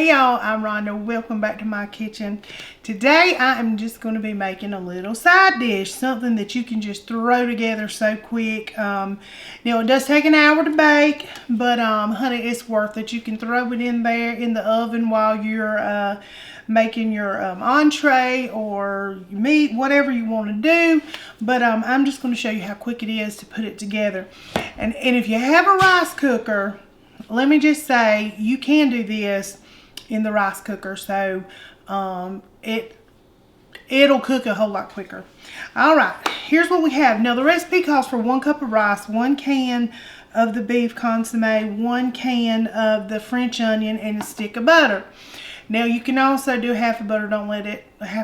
Hey y'all, I'm Rhonda. Welcome back to my kitchen. Today I am just going to be making a little side dish, something that you can just throw together so quick. Now it does take an hour to bake, but honey, it's worth it. You can throw it in there in the oven while you're making your entree or meat, whatever you want to do. But I'm just going to show you how quick it is to put it together. And if you have a rice cooker, let me just say, you can do this in the rice cooker, so it'll cook a whole lot quicker. All right, here's what we have. Now the recipe calls for 1 cup of rice, 1 can of the beef consommé, 1 can of the French onion, and a stick of butter. Now you can also do half a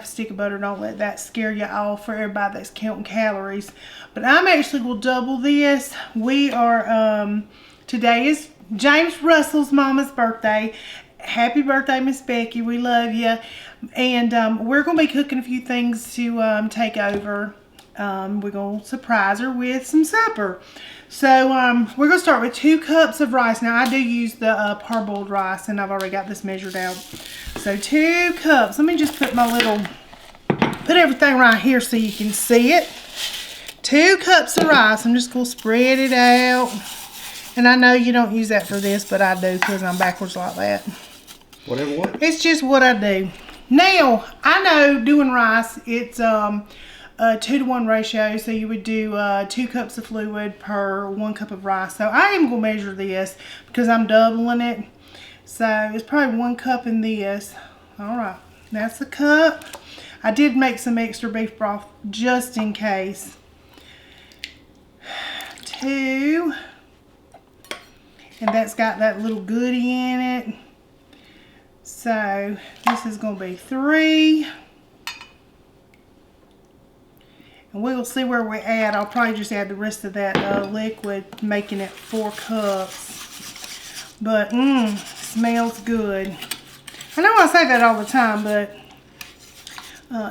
stick of butter. Don't let that scare you off for everybody that's counting calories. But I'm actually will double this. We are today is James Russell's mama's birthday. Happy birthday, Miss Becky. We love you. And we're going to be cooking a few things to take over. We're going to surprise her with some supper. So we're going to start with 2 cups of rice. Now I do use the parboiled rice, and I've already got this measured out. So 2 cups. Let me just put put everything right here so you can see it. 2 cups of rice. I'm just going to spread it out. And I know you don't use that for this, but I do because I'm backwards like that. Whatever what? It's just what I do. Now, I know doing rice, it's a 2-to-1 ratio. So you would do 2 cups of fluid per 1 cup of rice. So I am going to measure this because I'm doubling it. So it's probably 1 cup in this. All right, that's a cup. I did make some extra beef broth just in case. 2. And that's got that little goodie in it. So this is going to be 3. And we'll see where we're at. I'll probably just add the rest of that liquid, making it 4 cups. But smells good. I know I say that all the time, but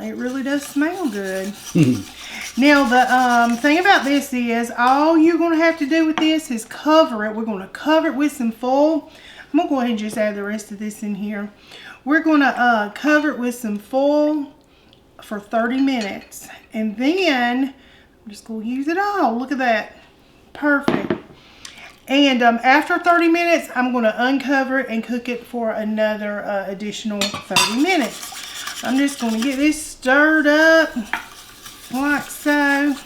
it really does smell good. Now the thing about this is all you're going to have to do with this is cover it. We're going to cover it with some foil. I'm going to go ahead and just add the rest of this in here. We're going to cover it with some foil for 30 minutes. And then I'm just going to use it all. Look at that. Perfect. And after 30 minutes, I'm going to uncover it and cook it for another additional 30 minutes. I'm just going to get this stirred up. Like so.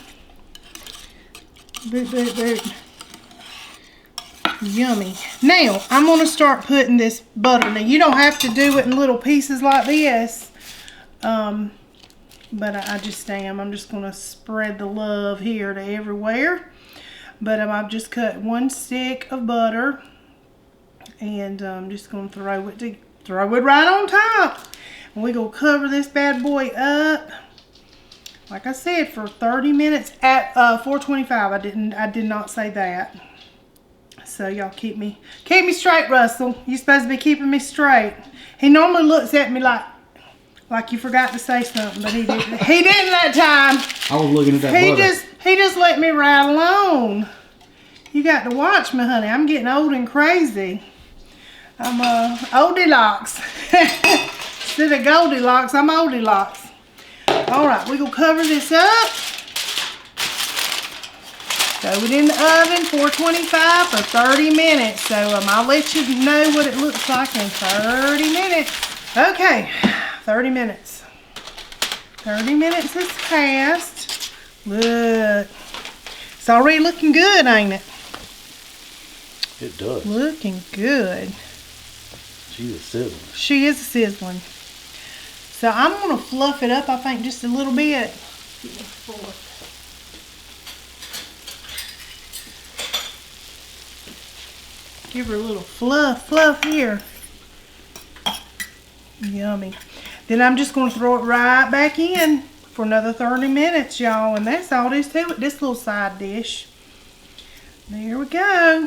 Boot, boot, boot. Yummy. Now, I'm going to start putting this butter. Now, you don't have to do it in little pieces like this. But I just am. I'm just going to spread the love here to everywhere. But I've just cut 1 stick of butter. And I'm just going to throw it right on top. And we're going to cover this bad boy up. Like I said, for 30 minutes at 425. I did not say that. So y'all keep me straight, Russell. You're supposed to be keeping me straight. He normally looks at me like you forgot to say something, but he didn't. He didn't that time. I was looking at that butter. He just let me ride alone. You got to watch me, honey. I'm getting old and crazy. I'm Oldilocks. Instead of Goldilocks, I'm Oldilocks. Alright, we're going to cover this up. Throw it in the oven, 425 for 30 minutes. So I'll let you know what it looks like in 30 minutes. Okay, 30 minutes. 30 minutes has passed. Look. It's already looking good, ain't it? It does. Looking good. She's a sizzling. She is a sizzling. So I'm going to fluff it up, I think, just a little bit. Give her a little fluff here. Yummy. Then I'm just going to throw it right back in for another 30 minutes, y'all. And that's all there is to it, this little side dish. There we go.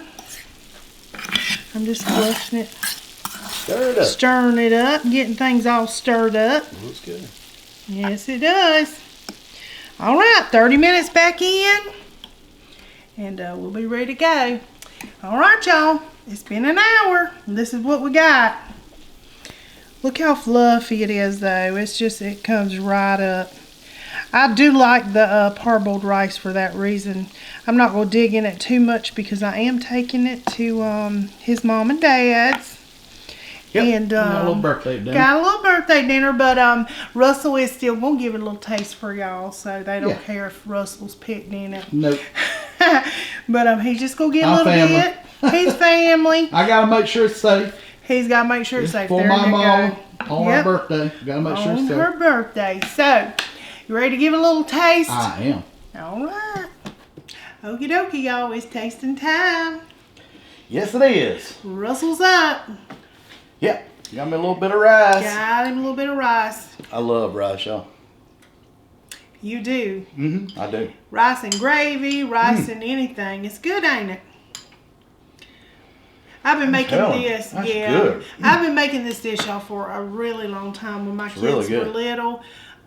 I'm just flushing it. Stir it up. Stirring it up, getting things all stirred up. Looks good. Yes, it does. All right, 30 minutes back in, and we'll be ready to go. All right, y'all. It's been an hour. And this is what we got. Look how fluffy it is, though. It's just, it comes right up. I do like the parboiled rice for that reason. I'm not going to dig in it too much because I am taking it to his mom and dad's. Yep. And got a little birthday dinner. Got a little birthday dinner, but Russell is still going to give it a little taste for y'all, so they don't care if Russell's picked in it. Nope. But he's just going to get a little bit. He's family. I got to make sure it's safe. He's got to make sure it's safe. For my mom on her birthday. Got to make sure it's safe. On her birthday. So, you ready to give it a little taste? I am. All right. Okie dokie, y'all. It's tasting time. Yes, it is. Russell's up. Yep. Got me a little bit of rice. Got him a little bit of rice. I love rice, y'all. You do. Mm-hmm. I do. Rice and gravy, rice and anything. It's good, ain't it? I've been making this. That's yeah. good. I've been making this dish, y'all, for a really long time when my kids were little.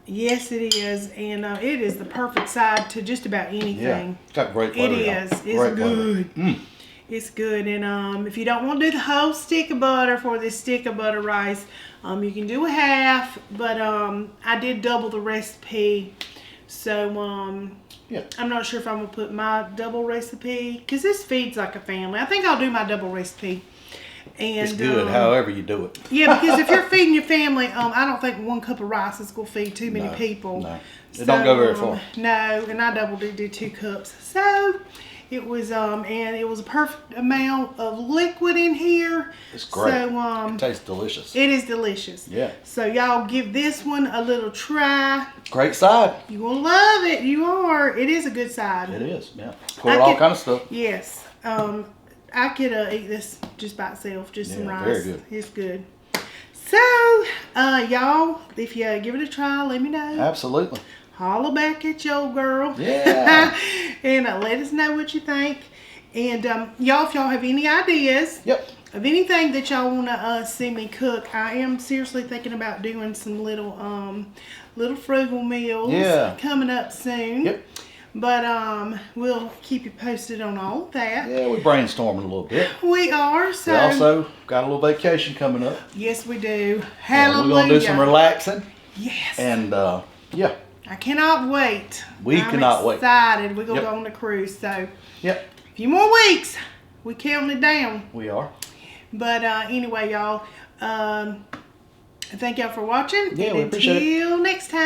Yes, it is. And it is the perfect side to just about anything. Yeah. It's got great flavor. It is. It's great good. Mm. It's good. And if you don't want to do the whole stick of butter for this stick of butter rice, you can do a half. But I did double the recipe. So yeah. I'm not sure if I'm going to put my double recipe. Because this feeds like a family. I think I'll do my double recipe. And, it's good however you do it. Yeah, because if you're feeding your family, I don't think 1 cup of rice is going to feed too many people. No, it don't go very far. No, and I doubled it, did 2 cups. So it was, and it was a perfect amount of liquid in here. It's great. So it tastes delicious. It is delicious. Yeah. So y'all give this one a little try. Great side. You will love it. You are. It is a good side. It is. Yeah. Pour all kind of stuff. Yes. I could eat this just by itself, just some rice. Very good. It's good. So, y'all, if you give it a try, let me know. Absolutely. Holler back at your girl. Yeah. And let us know what you think. And y'all, if y'all have any ideas of anything that y'all want to see me cook, I am seriously thinking about doing some little frugal meals coming up soon. Yep. But we'll keep you posted on all of that. Yeah, we're brainstorming a little bit. We are. So we also got a little vacation coming up. Yes, we do. Hallelujah. We're going to do some relaxing. Yes. And yeah. I cannot wait. We cannot wait. I'm excited. We're going to go on a cruise. So a few more weeks. We counting it down. We are. But anyway, y'all. Thank y'all for watching. Yeah, and we appreciate it. Until next time.